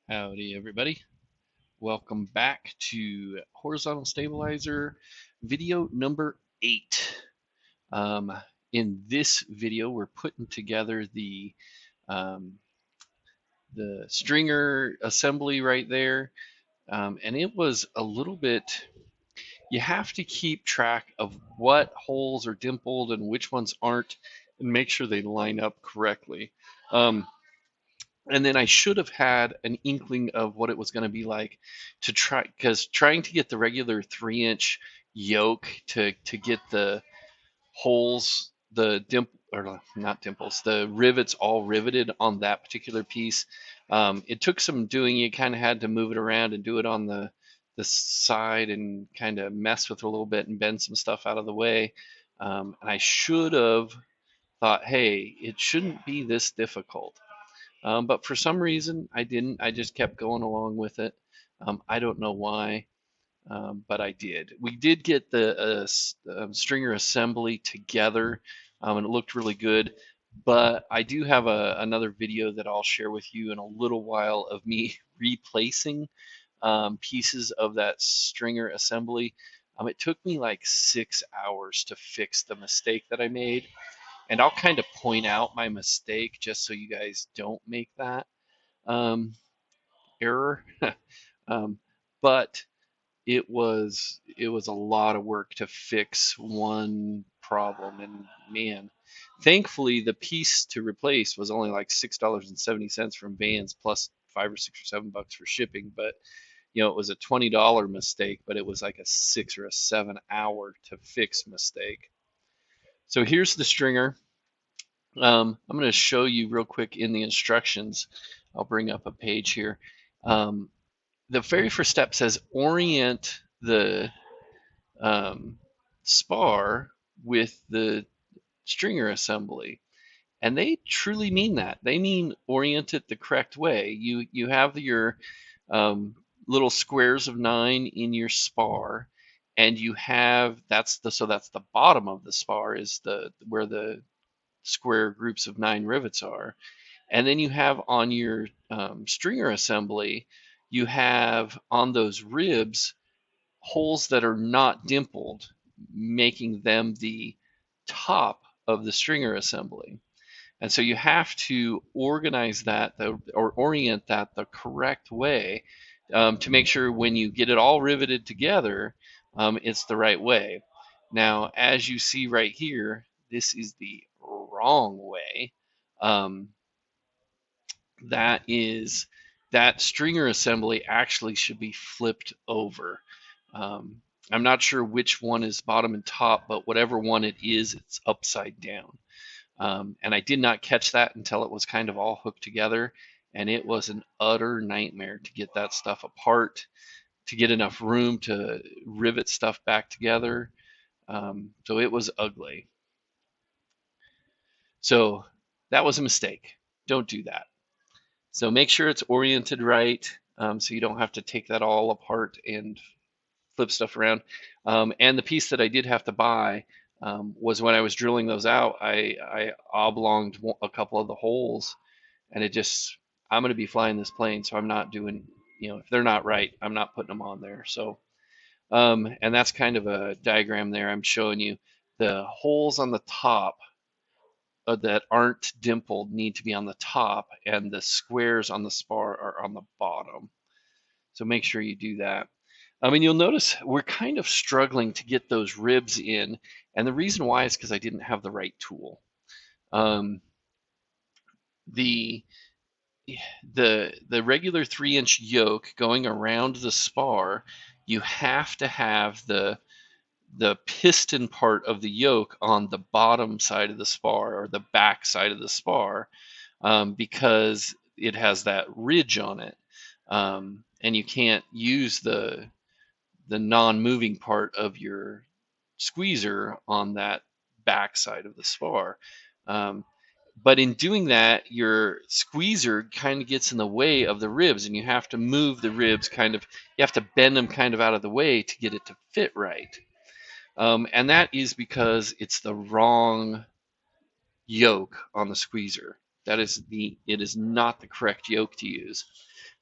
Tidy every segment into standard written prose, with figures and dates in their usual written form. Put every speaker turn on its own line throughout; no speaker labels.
Howdy, everybody. Welcome back to Horizontal Stabilizer video number 8. Um, in this video, we're putting together um, the stringer assembly right there, and it was a little bit. You have to keep track of what holes are dimpled and which ones aren't, and make sure they line up correctly. Um, and then I should have had an inkling of what it was going to be like to try, because trying to get the regular 3-inch yoke to get the holes, the or not dimples, the rivets all riveted on that particular piece. It took some doing. You kind of had to move it around and do it on the side and kind of mess with it a little bit and bend some stuff out of the way. And I should have thought, hey, it shouldn't be this difficult. But for some reason, I didn't. I just kept going along with it. I don't know why, but I did. We did get the stringer assembly together, and it looked really good. But I do have another video that I'll share with you in a little while of me replacing pieces of that stringer assembly. It took me like 6 hours to fix the mistake that I made. And I'll kind of point out my mistake just so you guys don't make that um, error. um, but it was a lot of work to fix one problem, and man, thankfully the piece to replace was only like $6.70 from Vans plus 5 or 6 or 7 bucks for shipping. But it was a $20 mistake, but it was like a 6 or 7 hour to fix mistake. So here's the stringer. I'm going to show you real quick in the instructions. I'll bring up a page here. Um, the very first step says orient the spar with the stringer assembly. And they truly mean that. They mean orient it the correct way. You have your um, little squares of 9 in your spar, and you have that's the bottom of the spar is the where the square groups of 9 rivets are. And then you have on your stringer assembly, you have on those ribs holes that are not dimpled, making them the top of the stringer assembly. And so you have to organize that or orient that the correct way to make sure when you get it all riveted together, it's the right way. Now, as you see right here, this is the wrong way. Um, that is that stringer assembly actually should be flipped over. I'm not sure which one is bottom and top, but whatever one it is, it's upside down. And I did not catch that until it was kind of all hooked together, and it was an utter nightmare to get that stuff apart, to get enough room to rivet stuff back together. So it was ugly. So that was a mistake. Don't do that. So make sure it's oriented right, so you don't have to take that all apart and flip stuff around. And the piece that I did have to buy was when I was drilling those out, I oblonged a couple of the holes, and I'm going to be flying this plane, so I'm not doing, if they're not right, I'm not putting them on there. So, and that's kind of a diagram there. I'm showing you the holes on the top that aren't dimpled need to be on the top, and the squares on the spar are on the bottom. So make sure you do that. I mean, you'll notice we're kind of struggling to get those ribs in, and the reason why is because I didn't have the right tool. Um, the the regular 3-inch yoke going around the spar, you have to have the piston part of the yoke on the bottom side of the spar or the back side of the spar, because it has that ridge on it, and you can't use the non-moving part of your squeezer on that back side of the spar. Um, but in doing that, your squeezer kind of gets in the way of the ribs, and you have to move the ribs you have to bend them kind of out of the way to get it to fit right. And that is because it's the wrong yoke on the squeezer. It is not the correct yoke to use.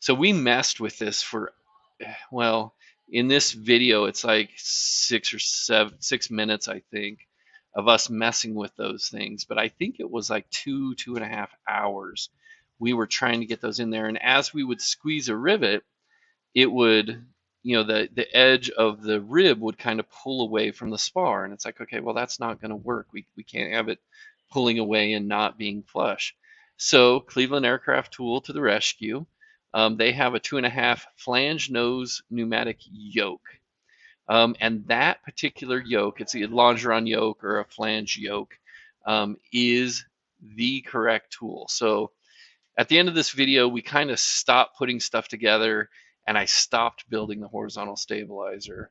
So we messed with this for, well, in this video, it's like 6 minutes, I think, of us messing with those things. But I think it was like 2.5 hours. We were trying to get those in there. And as we would squeeze a rivet, it would, the edge of the rib would kind of pull away from the spar. And it's like, okay, well, that's not going to work. We can't have it pulling away and not being flush. So Cleveland Aircraft Tool to the rescue. They have a 2.5 flange nose pneumatic yoke. And that particular yoke, it's a longeron yoke or a flange yoke, is the correct tool. So at the end of this video, we kind of stopped putting stuff together and I stopped building the horizontal stabilizer.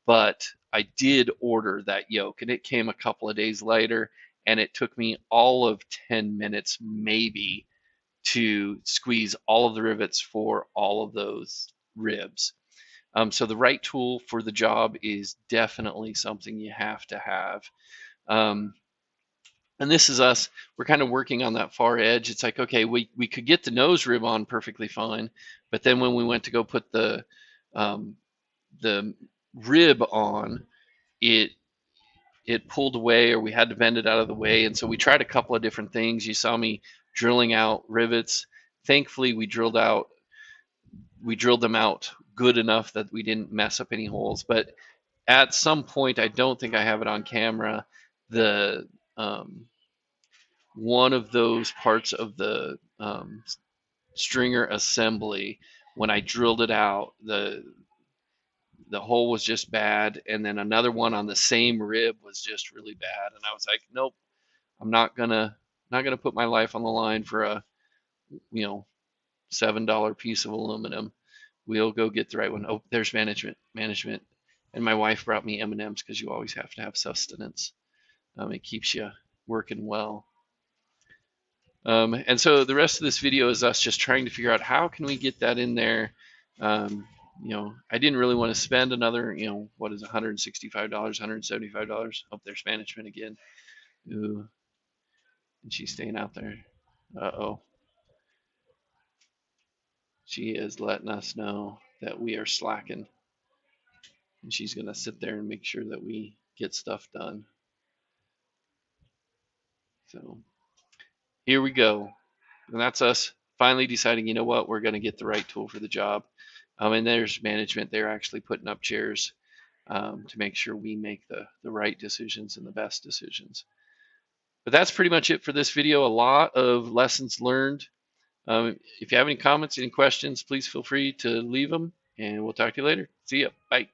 But I did order that yoke and it came a couple of days later, and it took me all of 10 minutes maybe to squeeze all of the rivets for all of those ribs. So the right tool for the job is definitely something you have to have. And this is us, we're kind of working on that far edge. It's like, okay, we could get the nose rib on perfectly fine, but then when we went to go put the rib on, it pulled away, or we had to bend it out of the way. And so we tried a couple of different things. You saw me drilling out rivets. Thankfully, we drilled them out good enough that we didn't mess up any holes. But at some point, I don't think I have it on camera, the one of those parts of the stringer assembly, when I drilled it out, the hole was just bad, and then another one on the same rib was just really bad, and I was like, nope, I'm not gonna put my life on the line for a $7 piece of aluminum. We'll go get the right one. Oh, there's management, and my wife brought me M&Ms because you always have to have sustenance. It keeps you working well. And so the rest of this video is us just trying to figure out how can we get that in there. I didn't really want to spend another, what is $165, $175. Oh, there's management again. Ooh, and she's staying out there. Uh-oh. She is letting us know that we are slacking. And she's going to sit there and make sure that we get stuff done. So here we go. And that's us finally deciding, you know what, we're going to get the right tool for the job. And there's management. They're actually putting up chairs to make sure we make the right decisions and the best decisions. But that's pretty much it for this video. A lot of lessons learned. If you have any comments, any questions, please feel free to leave them, and we'll talk to you later. See ya. Bye.